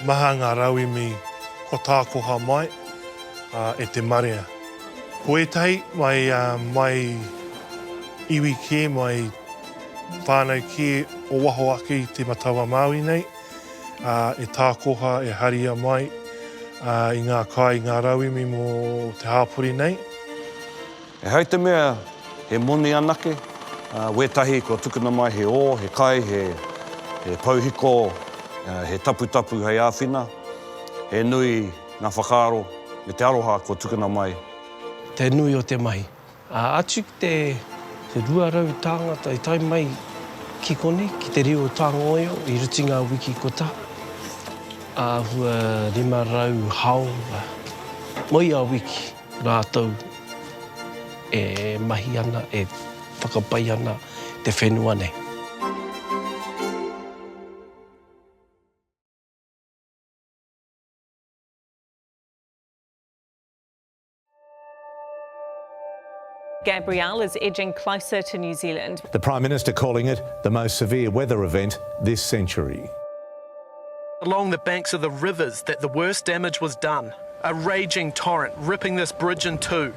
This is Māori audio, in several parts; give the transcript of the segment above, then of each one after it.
Maha ngā rauimi ko tā koha mai e te marea. Ko etahi mai iwi ke, mai whānau ke o waho ake i te matawa Māui nei. E tā koha e haria mai i ngā kai, ngā rauimi mō te hāpuri nei. E hei te mea he moni anake, wetahi ko tukuna mai he o, he kai, he pauhiko, he tapu hei āwhina, he nui ngā whakaaro me te aroha ko tukuna mai. Te nui o te mahi. Atu ki te ruarau tāngata i tai mai ki kone, ki te rio tāngoio, i ruti ngā wiki kota. Hua 500 hao, moi a wiki rātou e mahi ana, e whakapai ana te whenua nei. Gabrielle is edging closer to New Zealand. The Prime Minister calling it the most severe weather event this century. Along the banks of the rivers that the worst damage was done, a raging torrent ripping this bridge in two.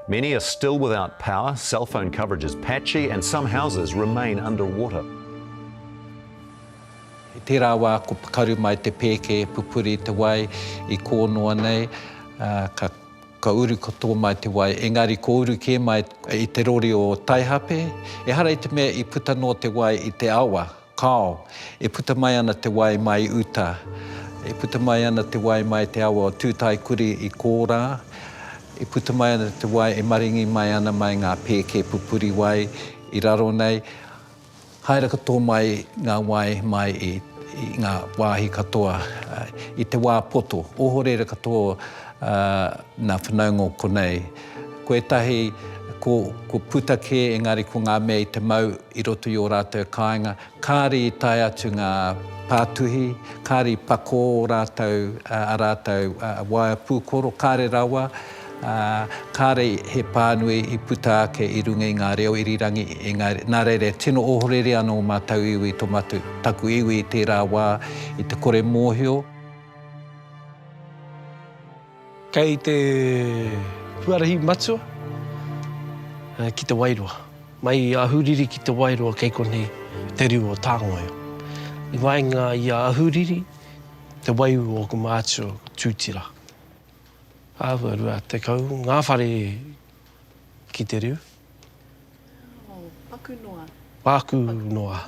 Many are still without power, cell phone coverage is patchy and some houses remain underwater. Te rāwā ko pakaru mai te pēke pupuri te wai I kōnoa nei, ka uru katoa mai te wai, engari ko uru ke mai I te rori o Taihape, e hara I te mea I puta no te wai I te awa, kao, e puta mai ana te wai mai uta, e puta mai ana te wai mai te awa o tūtai kuri I kōrā, e puta mai ana te wai e maringi mai ana mai ngā pēke pupuri wai I raro nei, haere katoa mai ngā wai mai I ngā wāhi katoa, I te wā poto, ohorere katoa nā whanaungo konei. Ko etahi, ko puta ke engari ko ngā mea I te mau I roto I o rātou kāinga, kāri I tai atu ngā pātuhi, kāri pako o rātou, a rātou waia pūkoro, kāre rawa, kāre he pānui I puta ake I runga I ngā reo irirangi, nā reire, tino ohorere anō mātou iwi tomatu, taku iwi I tērā wā I te kore mōhio. Kei te puarahi matua, ki te Wairua. Mai ahuriri ki te Wairua kei konei te riu o Tāngoio. I wainga I ahuriri, te waiu o ku mātua tūtira. Āua rua te kau, ngā whare ki te riu. Paku noa. Paku noa.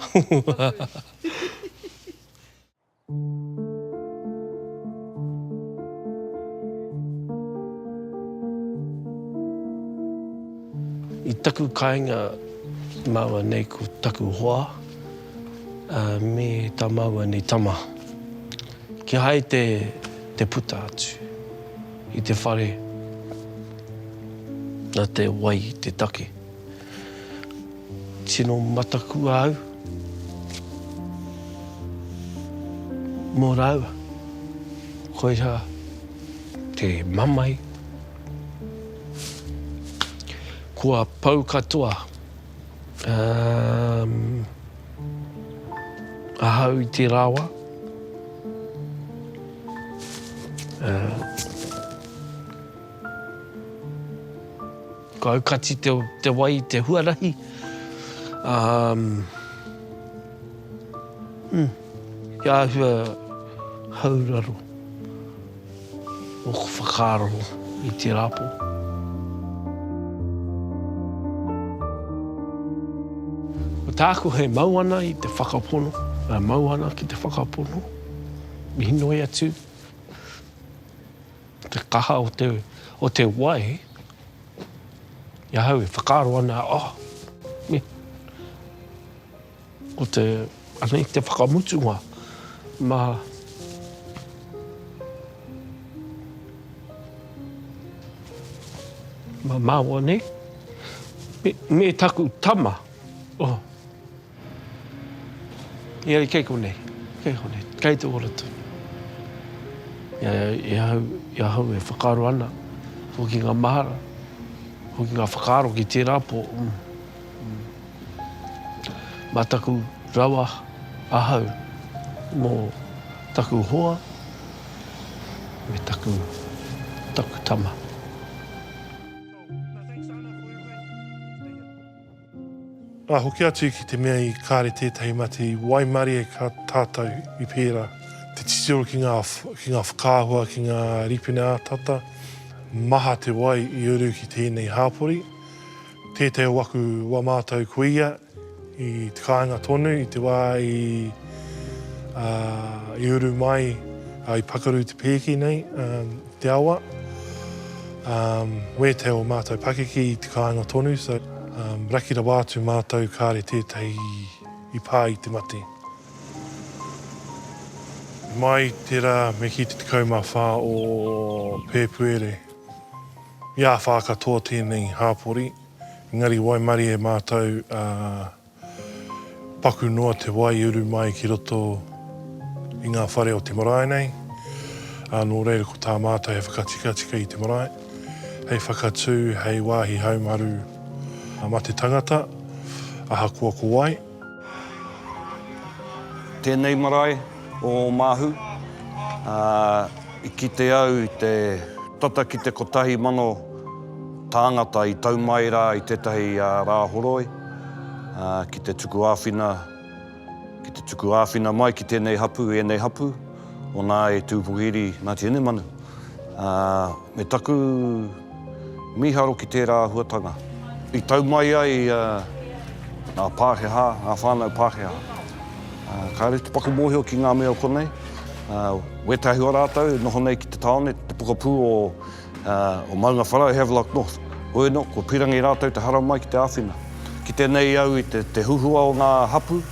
I taku kāinga maua nei ko taku hoa, me tā maua nei tama. Ki hai te puta atu, I te whare, nā te wai te take. Tino mataku au, mō rau, koira te mamai, kua pau katoa, ahau I te rawa, ka aukati te wai te huarahi, ia hua hauraro, o whakaro I te rapo. Tāku he mauana I te whakapono, mauana ki te whakapono, mi hinoi atu. Te kaha o te wai, ia hau e whakaro ana, me. O te, anei te whakamutunga, ma māua ne, me taku tama, Ia kei konei, kei te oratu. Ia hau e whakaro ana, hoki ngā mahara, hoki ngā whakaro ki te rapo. Mataku rawa ahau mō taku hoa, me taku tama. Hoki atu ki te mea I kāre tētahi mati waimari e ka tātou I pērā. Te tisiro ki ngā whakāhua, ki ngā ripine ātata, maha te wai I uru ki tēnei hāpori. Tētai waku wa mātou kuia I te kāinga tonu, I te wā I uru mai, I pakaru te pēki nei, te awa. We te o mātou pakeki I te kāinga tonu, so rakira wātu mātou kāre tētahi I pā I te mati. Mai tērā me ki te tekau mā whā o Pēpuere. Ia whākatoa tēnei hāpori. Engari waimari e mātou paku noa te wai uru mai ki roto I ngā whare o te marae nei. Nō reira ko tā mātou he whakatika I te marae. Hei whakatū, hei wāhi haumaru ma te tangata, aha kua ko wai. Tēnei marae o Māhu. I ki te au I te tata ki te kotahi mano tāngata I tau mai rā I tētahi rā horoi. Ki te tuku āwhina mai ki tēnei hapu, e nei hapu. O nā e tūpukiri Ngāti Enemanu. Me taku miharo ki tērā huatanga. I tau mai ai ngā Pākehā, ngā whānau Pākehā. Ka re te paku mōhio ki ngā mea o konei. Wetahi o rātou, noho nei ki te taone, te pukapū o Maunga Wharau, Havelock North. Oeno, ko pirangi rātou te hara mai ki te āwhina. Ki tēnei au I te huhua o ngā hapu,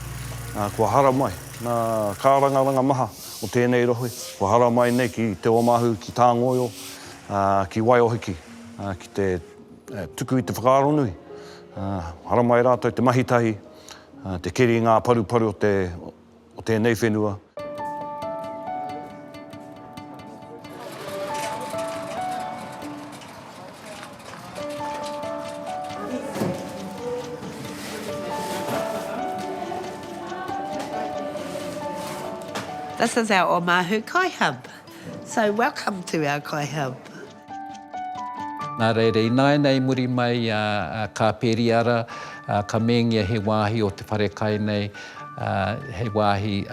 kua hara mai. Nā kārangaranga maha o tēnei rohe. Kua hara mai nei ki te Omahu, ki Tāngoio, ki Waiōhiki, ki te tuku I te whakaaronui. Hara mai rātou te mahitahi, te keri ngā paruparu o tēnei whenua. This is our Omahu Kai Hub. So welcome to our Kai Hub. Nā reire, I nei muri mai ka peri ara, ka mengia he wāhi o te wharekai nei, he wāhi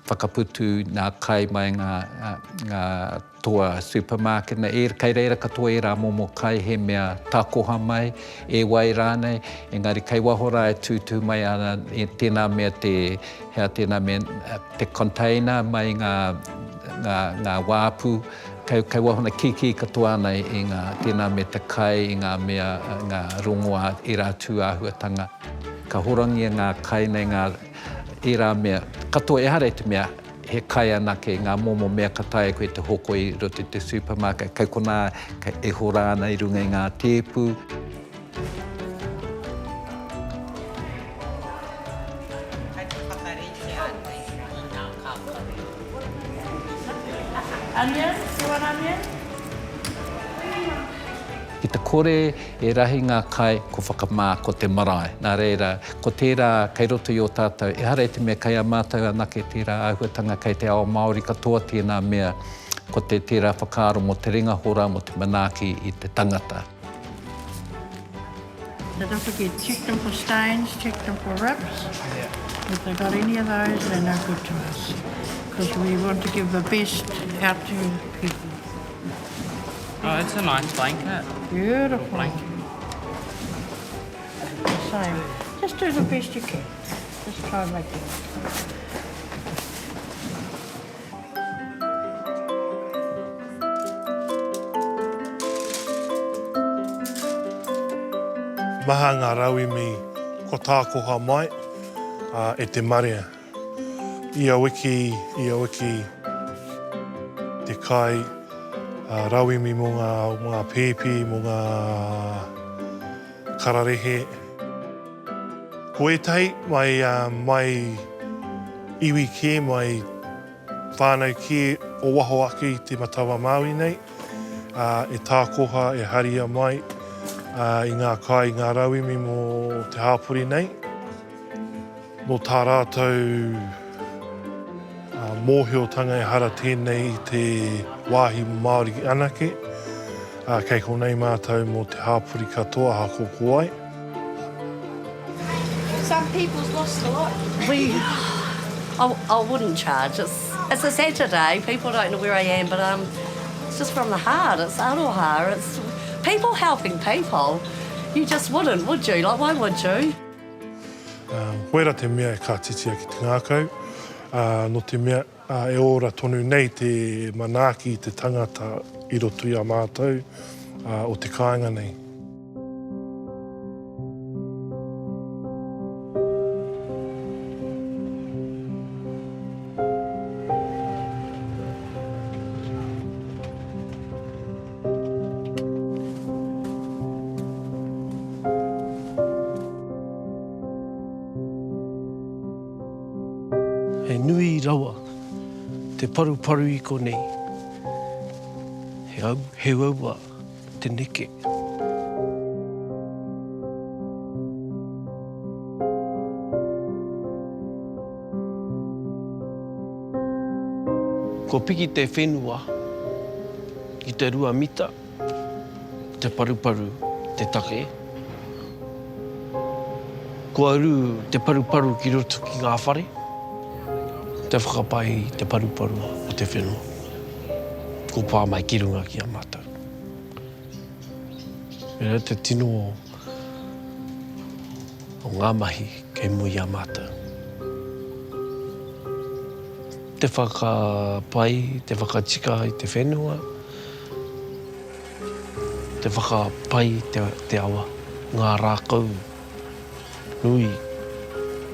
whakaputu nā kai mai ngā toa supermarket nei. Kei reira katoa rā momo kai he mea tākoha mai, e wai rānei, engari kei wahora e tūtū mai ana tēnā mea te container mai ngā wāpu, Kei wahona kiki katoa nei I tēnā me te kai, I ngā mea, ngā rongoa I rā tūāhuatanga. Ka horangia ngā kai nei I rā mea. Katoa e hara te mea, he kai anake, ngā momo mea katai koe te hoko I roto te supermarket. Kei kona e hora ana I runga I ngā tēpu. Onion? You want onion? Ki te kore e rahi ngā kai ko whakamā ko te marae. Nā reira, ko tērā kei roto I o tātou, e hara te mea kai a mātou anake tērā āhuatanga kei te ao Māori katoa tēnā mea ko tērā whakaaro mo te ringa hora mo te manaaki I te tangata. So don't forget, check them for stains, check them for rips. If they've got any of those, they're no good to us. Because we want to give the best out to people. Oh, it's a nice blanket. Beautiful. Blanket. Same. Just do the best you can. Just try and make it. Maha ngā rauimi ko tākoha mai e te marea. Ia wiki, te kai, rauimi mo ngā pēpi, mo ngā kararehe. Ko etahi mai iwi ke, mai whānau ke o waho ake I te matawa Māui nei. E tākoha, e haria mai I ngā kai, ngā rauimi mo te hāpori nei. No tā rātou mōhiotanga e hara tēnei i te wāhi Māori anake. Kei konei mātou mō te hāpuri katoa hākoko ai. Some people's lost a lot. I wouldn't charge. It's a Saturday. People don't know where I am, but it's just from the heart. It's aroha. It's people helping people. You just wouldn't, would you? Like, why would you? Wera te mea e kātitia ki te ngākau. No te mea e ora tonu nei te manaaki i te tangata i roto i a mātou o te kāinga nei. He nui rawa, te paru i konei. He aua, te neke. Ko piki te whenua, ki te rua mita, te paru, te take. Ko aru te paru ki roto ki ngā whare. Te whakapai te paru o te whenua. Ko pā mai ki runga ki a mātou. Mera te tino o ngā mahi kei mui a mātou. Te whakapai, te whakatika i te whenua. Te whakapai te awa. Ngā rākau nui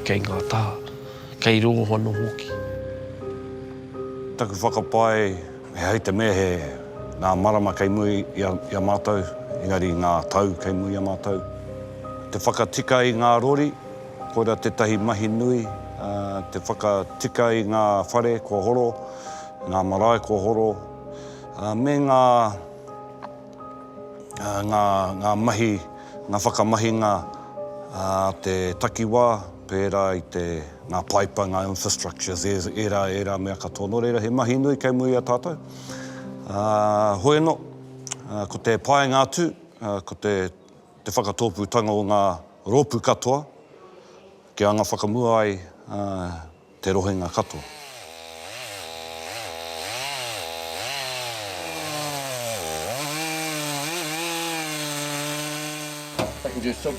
kei ngā taha. Kei rongo hono hoki. Taku whakapai, hei te mea he ngā marama kei mui i a mātou, engari ngā tau kei mui i a mātou. Te whakatika i ngā rori, koira tetahi mahi nui, te whakatika i ngā whare kua horo, ngā marae kua horo, me ngā mahi, ngā whakamahinga te takiwā, pērā i te ngā paipa, ngā infrastructures, era mea katoa. Nō reira, he mahi nui kei mui a tātou. Hoi no, ko te pae ngā tū, ko te whakatōputanga o ngā rōpū katoa, ki anga whakamua ai te rohinga katoa.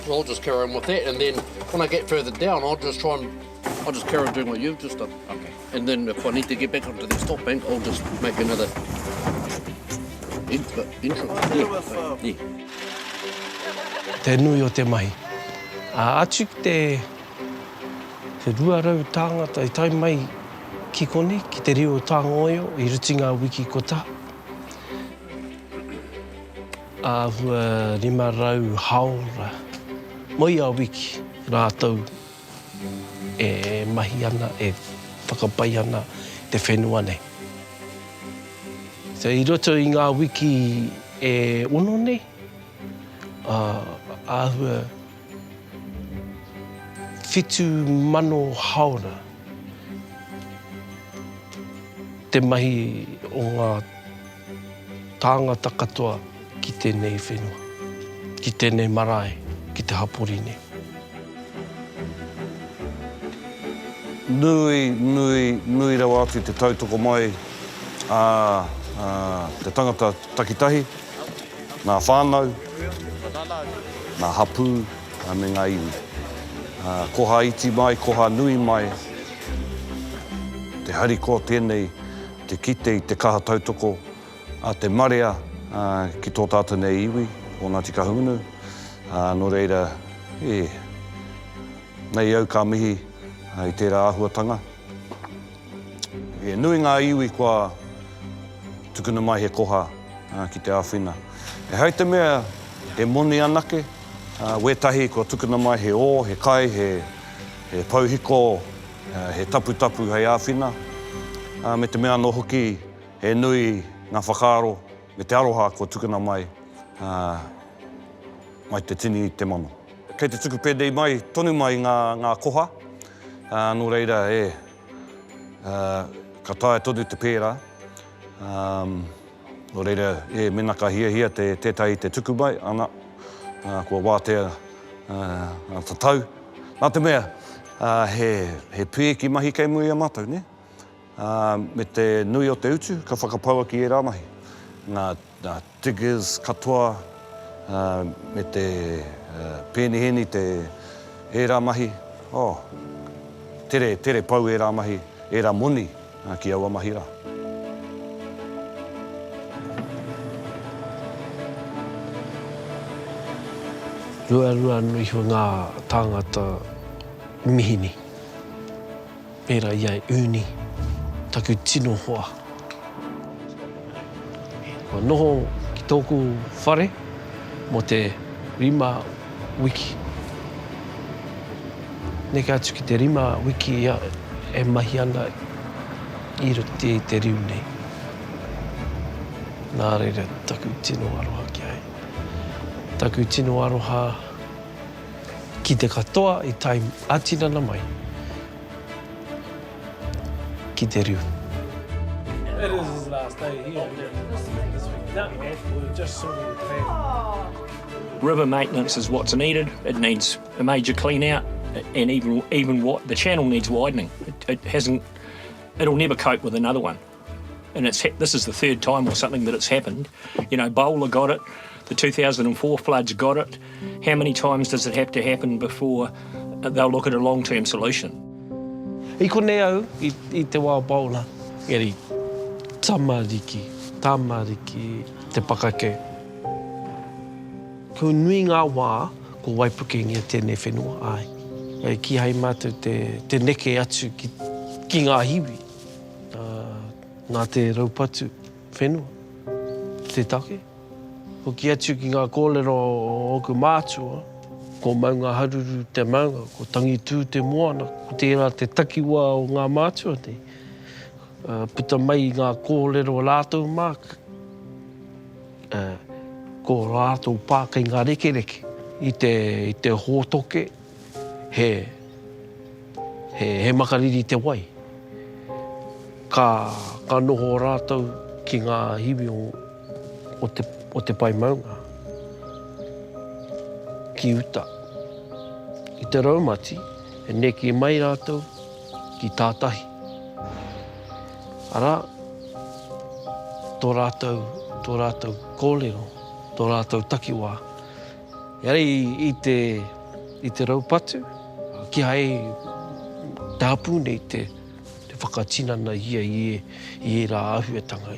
I'll just carry on with that, and then when I get further down, I'll just carry on doing what you've just done. Okay. And then if I need to get back onto the stop bank, I'll just make another entrance. Yeah. Te nui o te mahi. Atu ki te ruarau tāngata i tai mai ki kone, ki te rio tāngoio, i rutinga wiki kota. Hua 500 haora, moi a wiki, rātou e mahi ana, e whakapai ana te whenua nei. So, i roto i ngā wiki e ono nei, hua 7,000 haora. Te mahi o ngā tāngata katoa ki tēnei whenua, ki tēnei marae, ki te hapori nei. Nui rau atu te tautoko mai te tangata takitahi, ngā whānau, ngā hapū, me ngā iwi. Koha iti mai, koha nui mai, te hariko tēnei, te kite i te kaha tautoko, te marea, ki tō tātou nei iwi, o Ngāti Kahungunu. Nō reira, nei au ka mihi i tērā āhuatanga. Nui ngā iwi kua tukuna mai he koha ki te āwhina. Hei te mea, he moni anake, wetahi kua tukuna mai he o, he kai, he pauhiko, he tapu hei āwhina. Me te mea no hoki, he nui ngā whakaaro, me te aroha kua tukuna mai, mai te tini i te mono. Kei te tuku pēdei mai, tonu mai ngā koha. Nō reira, ka tae tonu te pērā. O reira, mena ka hia tētai te tuku mai, ana, kua wātea ta tau. Nā te mea, he pē ki mahi kei mui a mātou, ne? Me te nui o te utu, ka whakapaua ki rā mahi. Ngā diggers katoa, me te pēniheni te rā mahi. Tere pau rā mahi, rā moni ki aua mahi rā. Rua nui ho ngā tāngata mihini. Pērā iai uni, taku tino hoa. Kua noho ki tōku whare mo te rima wiki. Neka atu ki te rima wiki ia e mahi ana i roti te riu nei. Nā reira taku tino aroha ki ai. Taku tino aroha ki te katoa i tai atirana mai. Ki te riu. It is his last day here. This week. No, we're just sorting the plan. River maintenance is what's needed. It needs a major clean out, and even what the channel needs widening. It'll never cope with another one. And this is the third time or something that it's happened. You know, Bowler got it, the 2004 floods got it. How many times does it have to happen before they'll look at a long-term solution? I konei au, i te wā Bowler, eri tamariki te pakake. Ko nui ngā wā, ko waipukengia tēnei whenua ai. Ai ki hai mātou te neke atu ki ngā hiwi. Nā te raupatu whenua, te take. Ko ki atu ki ngā kōlero o ku mātua, ko maunga haruru te maunga, ko tangitū te moana, ko tērā te takiwa o ngā mātua nei. Puta mai ngā kōlero lātou māk. Ko rātou pākai ngā rekereke i te hōtoke he makariri te wai. Ka noho rātou ki ngā hiwi o te pai maunga. Ki uta. I te raumati, e neki mai rātou ki tātahi. Ara, tō rātou kōlero, tō rātou takiwā. Iari i te raupatu, ki hai te hapu nei te whakatinana ia i rā ahuatanga i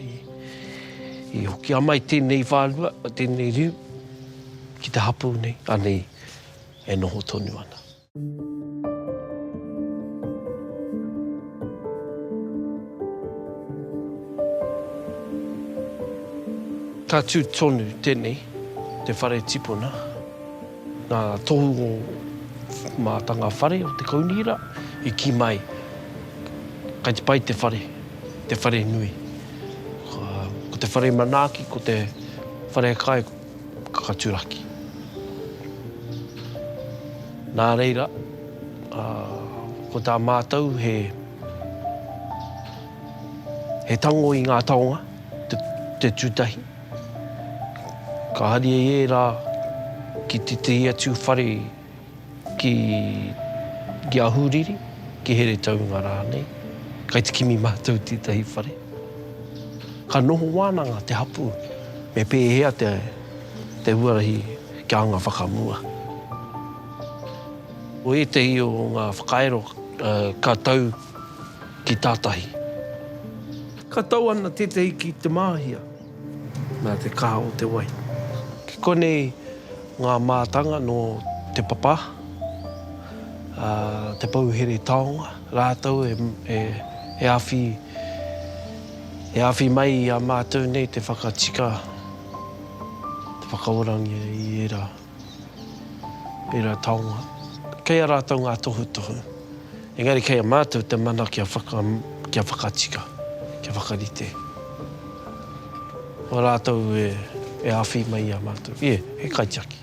hoki amai tēnei whālua, tēnei riu, ki te hapu nei, anei e noho tonu ana. Ka tū tonu tēnei, te whare tipuna. Nā tohu o mātanga whare o te kaunihira, i ki mai. Kai te pai te whare nui. Ko te whare manaki, ko te whare kai kakaturaki. Nā reira, ko tā mātou he tango i ngā taonga, te tūtahi. Ka hari e rā ki te atu whare ki ahuriri, ki here taunga rānei. Kai te kimi mātou tētahi whare. Ka noho wānanga te hapu, me pēhea te huarahi ki anga whakamua. O e te i o ngā whakaero ka tau ki tātahi. Ka tau ana tētahi ki te māhia, nā te kaha o te wai. Ki konei ngā mātanga no te papa, te pauhere taonga, rātou e awhi mai i a mātou nei te whakatika, te whakaorangi i era taonga. Kei a rātou ngā tohu. Engari kei a mātou te mana kia whakatika, kia whakarite. O rātou e awhi mai a mātou. He kaitiaki.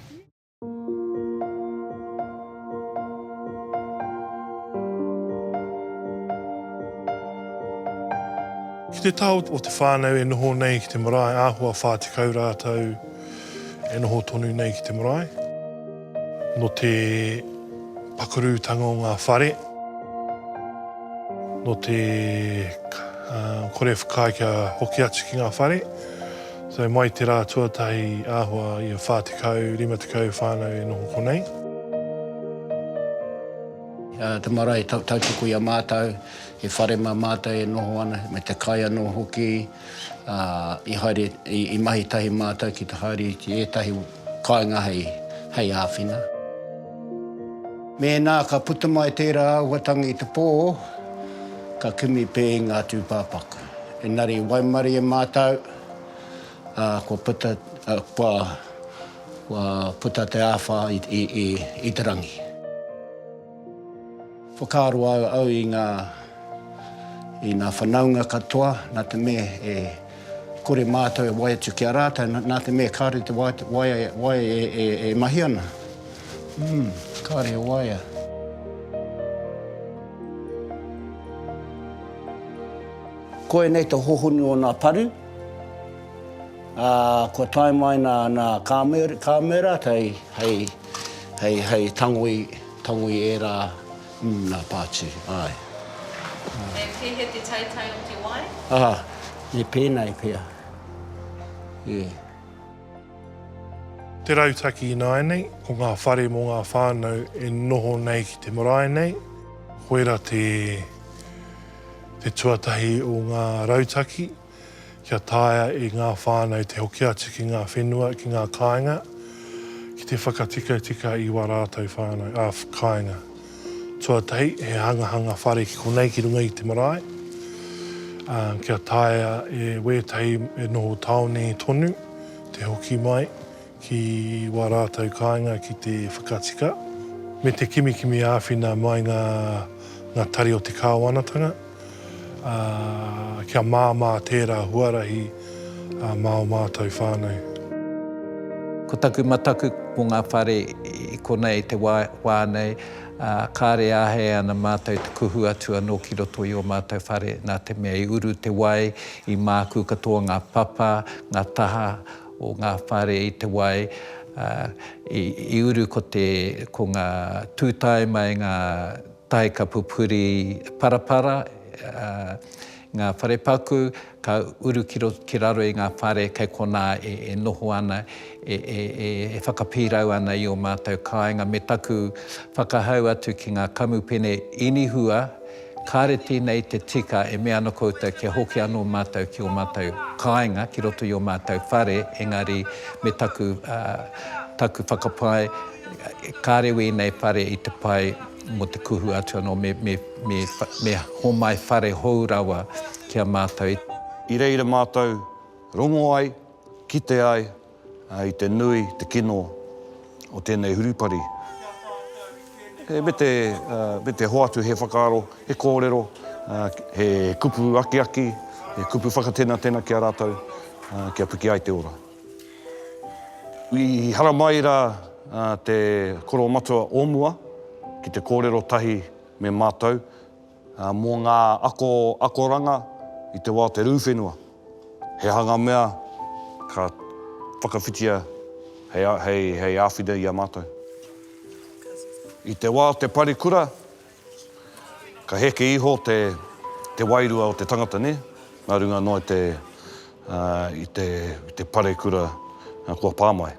Ki te tau o te whānau e noho nei ki te marae, āhua whātikau rātou e noho tonu nei ki te marae. No te pakurutanga o ngā whare, no te kore whakai kia hoki atu ki ngā whare. So mai te rā tuatahi āhua i a whātikau, rimatikau whānau e noho konei. Te marae tautuku i a mātou, he whare mā mātou e noho ana, me te kai anō hoki, i haere, i mahi tahi mātou ki te haere ki ētahi kāinga hei āwhina. Mēnā ka puta mai tērā auatanga i te pō, ka kimi pē ngā tūpāpaku. Engari, waimari e mātou, kua puta te āwha i te rangi. Whakaaro au i ngā whanaunga katoa, nā te me e kore mātou e wai atu ki a rātou, nā te me kāre te wai e mahi ana. Kāre e waia. Koe nei te hohonu o ngā paru. Kua tae mai nā kāmera, hei tangui e rā nā pātū. Ai. E he te taitai o te wai? Ne pēnei pēr. Te rautaki i nāi nei, ko ngā whare mō ngā whānau e noho nei ki te marae nei. Koera te tuatahi o ngā rautaki, kia tāia i ngā whānau te hoki atu ki ngā whenua, ki ngā kāinga, ki te whakatika i wā rātou whānau, kāinga. Tuatahi, he hanga whare ki konei ki runga i te marae. Kia tāia e wētahi e noho taone tonu, te hoki mai ki wā rātou kāinga ki te whakatika. Me te kimi āwhina mai ngā tari o te kāwanatanga. Kia māmā tērā huarahi mā o mātou whānau. Ko taku mataku mō ngā whare i konei te wānei, kāre āhe ana mātou te kuhu atu anō ki roto i o mātou whare, nā te mea i uru te wai, i māku katoa ngā papa, ngā taha o ngā whare i te wai, i uru ko ngā tūtai mai ngā taika pupuri parapara, ngā whare paku, ka uru ki raro i ngā whare kei kona e noho ana, e whakapirau ana i o mātou kāinga. Me taku whakahau atu ki ngā kamupene inihua, kāre tēnei te tika e mea ana koutou kia hoki anō mātou ki o mātou kāinga, ki roto i o mātou whare, engari me taku whakapai, kāre wēnei whare i te pai mo te kuhu atu anō me homai whare hourawa kia mātou. I reira mātou, rongo ai, kite ai, i te nui, te kino o tēnei hurupari. Me te hoatu he whakaaro, he kōrero, he kupu aki, he kupu whakatena ki a rātou, kia puki ai te ora. I hara mai rā te koro matua omua, ki te kōrero tahi me mātou, mō ngā akoranga i te wā te rūwhenua. He hanga mea ka whakawhitia hei āwhida i a mātou. I te wā te parikura, ka heke iho te wairua o te tangata, ne? Nā runga noa i te parikura kua pāmai.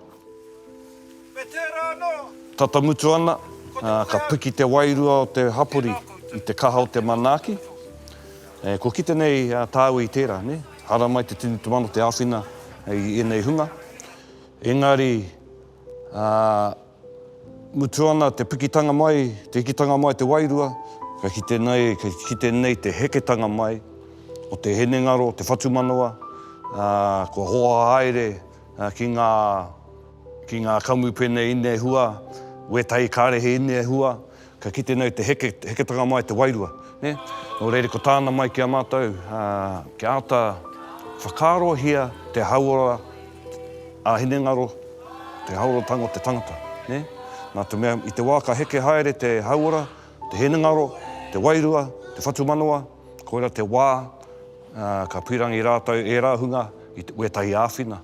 Tata mutu ana, ka piki te wairua o te hapori i te kaha o te manaaki. Ko kite nei tāu i tērā, ne? Hara mai te tini tumano te āwhina i enei hunga. Engari, mutu ana te pikitanga mai, te hikitanga mai te wairua, ka kite nei te heketanga mai o te henengaro, te whatumanoa, ko hoa haere ki ngā kamupene inei hua, wētai kārehe inei hua, ka kite nei te heketanga mai te wairua. Ne? Nō reire ko tāna mai ki a mātou, ki āta whakārohia te hauora a hinengaro, te hauoratanga o te tangata. Ne? Nā te mea, i te wā ka heke haere te hauora, te hinengaro, te wairua, te whatumanoa, koera te wā ka pirangi rātou e rāhunga i wetahi āwhina.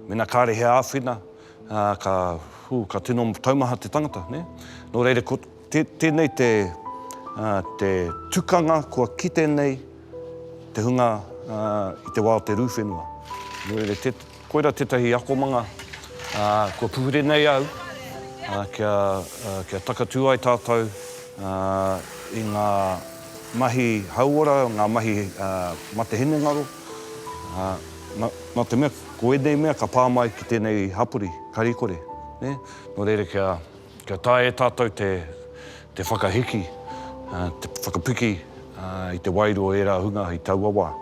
Mena kāre he āwhina, ka tino taumaha te tangata, ne? Nō reire, ko tēnei te tukanga kua kite nei te hunga i te wā o te rūwhenua. Nō reire, koira tētahi akomanga kua puhure nei au, kia takatū ai tātou i ngā mahi hauora, ngā mahi matehine ngaro. Nā te mea, ko enei mea ka pāmai ki tēnei hapuri, karikore. Ne? Nō reire, kia tae tātou te whakahiki, te whakapiki i te wairua e rā hunga i tauawa.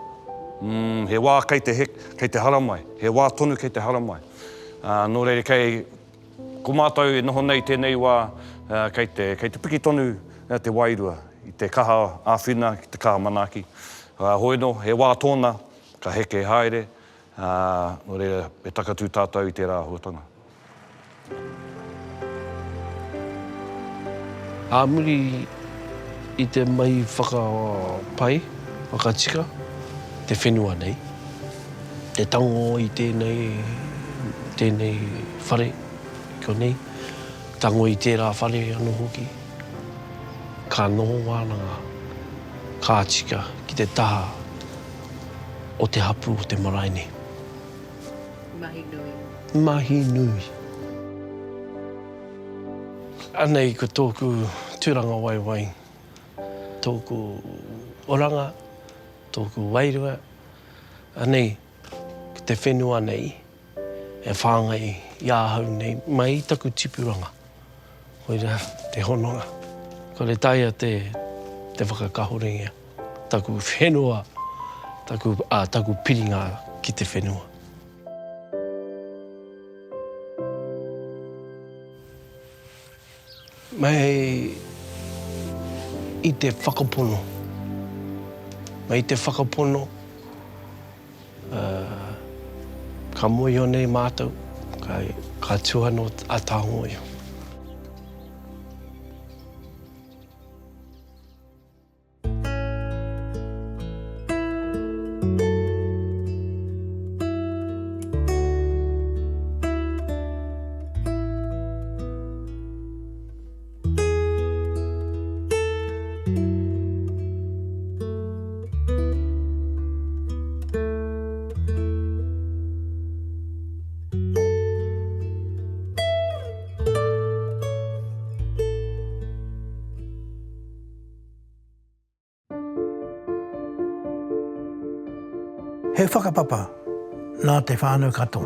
He wā kei te haramai, he wā tonu kei te haramai. Nō reire, ko mātou e noho nei tēnei wā kei te piki tonu te wairua, i te kaha āwhina, ki te kaha manaki. Hoeno, he wā tōna, ka heke haere, nō reira, e takatū tātou i te rā huatanga. Āmuri i te mai whakapai, whakatika, te whenua nei. Te tango i tēnei whare, ko nei. Tango i tērā whare anō hoki. Ka noho wānanga, ka tika ki te taha o te hapu o te maraini. Mahi nui. Mahi nui. Anei ko tōku tūranga waiwai, tōku oranga, tōku wairua. Anei, ko te whenua nei, e whāngai i āhau nei, mai taku tipuranga. Koira te hononga. Ko le taia te whakakahoringia, taku whenua, taku piringa ki te whenua. Mai i te whakapono. Mai te whakapono, ka moio nei mātou, ka tuano a tāngoio. He whakapapa nā te whānau kato.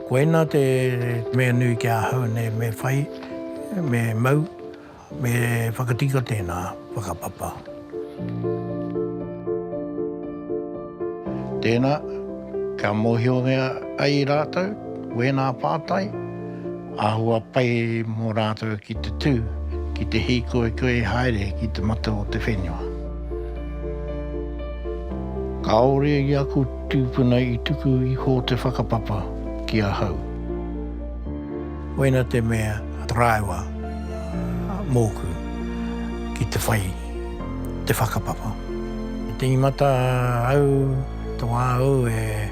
Koe nā te mea nui ki ahau nei me whai, me mau, me whakatika tēnā whakapapa. Tēnā, ka mohiongia ai rātou, wēnā pātai, āhua pai mō rātou ki te tū, ki te hikoe koe haere ki te mata o te whenua. Ka ore i aku tūpuna i tuku i hō te whakapapa ki ahau. Wena te mea raiwa mōku ki te whai, te whakapapa. Te imata au, tō au e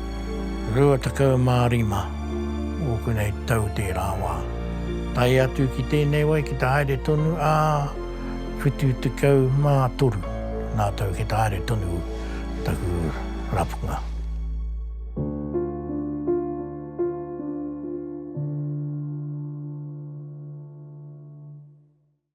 rua takau mārima o kunei tau te rāwā. Tai atu ki tēnei wai ki te haere tonu, whitu te kau mā toru nā tau ki te haere tonu taku rapunga.